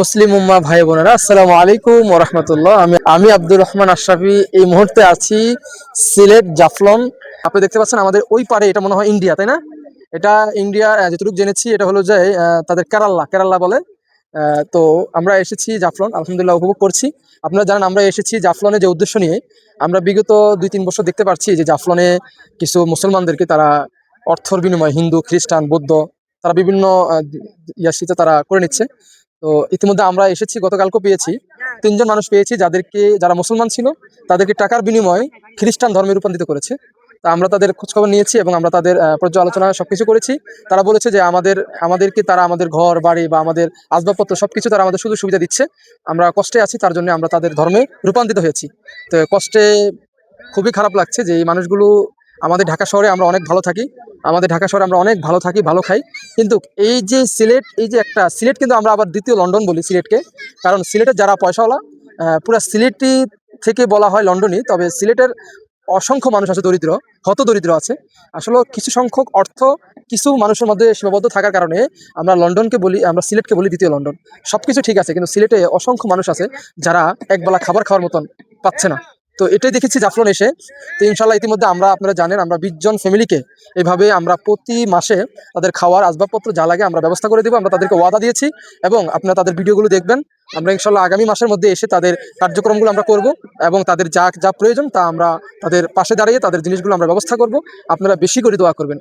মুসলিম উম্মা ভাই বোনেরা, আসসালামু আলাইকুম ওয়া রাহমাতুল্লাহ। আমি আব্দুর রহমান আশরাফি এই মুহূর্তে আছি সিলেট জাফলং। আপনি দেখতে পাচ্ছেন আমাদের ওই পারে, এটা মনে হয় ইন্ডিয়া, তাই না? এটা ইন্ডিয়া, যতটুকু জেনেছি এটা হলো যে তাদের কেরালা কেরালা বলে। তো আমরা এসেছি জাফলং, আলহামদুলিল্লাহ উপভোগ করছি। আপনারা জানেন আমরা এসেছি জাফলনে যে উদ্দেশ্য নিয়ে। আমরা বিগত 2-3 বছর দেখতে পাচ্ছি যে জাফলনে কিছু মুসলমানদেরকে তারা অর্থর বিনিময়ে হিন্দু, খ্রিস্টান, বৌদ্ধ তারা বিভিন্ন ইয়াসিতে তারা করে নিচ্ছে। তো ইতিমধ্যে আমরা এসেছি, গতকালকে পেয়েছি 3জন মানুষ পেয়েছি যারা মুসলমান ছিল তাদেরকে টাকার বিনিময়ে খ্রিস্টান ধর্মে রূপান্তরিত করেছে। তা আমরা তাদের খোঁজখবর নিয়েছি এবং আমরা তাদের পর্যালোচনা সবকিছু করেছি। তারা বলেছে যে আমাদেরকে তারা আমাদের ঘর বাড়ি বা আমাদের আসবাবপত্র সবকিছু তারা আমাদের সুযোগ সুবিধা দিচ্ছে। আমরা কষ্টে আছি, তার জন্য আমরা তাদের ধর্মে রূপান্তরিত হয়েছি। তো কষ্টে খুবই খারাপ লাগছে যে এই মানুষগুলো আমাদের ঢাকা শহরে আমরা অনেক ভালো থাকি, ভালো খাই, কিন্তু এই যে সিলেট, এই যে একটা সিলেট, কিন্তু আমরা আবার দ্বিতীয় লন্ডন বলি সিলেটকে। কারণ সিলেটের যারা পয়সাওয়ালা, পুরা সিলেটি থেকে বলা হয় লন্ডনই, তবে সিলেটের অসংখ্য মানুষ আছে দরিদ্র, হত দরিদ্র আছে। আসলে কিছু সংখ্যক অর্থ কিছু মানুষের মধ্যে সীমাবদ্ধ থাকার কারণে আমরা লন্ডনকে বলি, আমরা সিলেটকে বলি দ্বিতীয় লন্ডন। সবকিছু ঠিক আছে, কিন্তু সিলেটে অসংখ্য মানুষ আছে যারা একবেলা খাবার খাওয়ার মতন পাচ্ছে না। তো এটাই দেখেছি জাফলন এসে। তো ইনশাল্লাহ ইতিমধ্যে আপনারা জানেন আমরা 20 জন ফ্যামিলিকে এভাবে আমরা প্রতি মাসে তাদের খাওয়ার আসবাবপত্র যা লাগে আমরা ব্যবস্থা করে দেবো। আমরা তাদেরকে ওয়াদা দিয়েছি এবং আপনারা তাদের ভিডিওগুলো দেখবেন। আমরা ইনশাল্লাহ আগামী মাসের মধ্যে এসে তাদের কার্যক্রমগুলো আমরা করব এবং তাদের যা যা প্রয়োজন তা আমরা তাদের পাশে দাঁড়িয়ে তাদের জিনিসগুলো আমরা ব্যবস্থা করব। আপনারা বেশি করে দোয়া করবেন।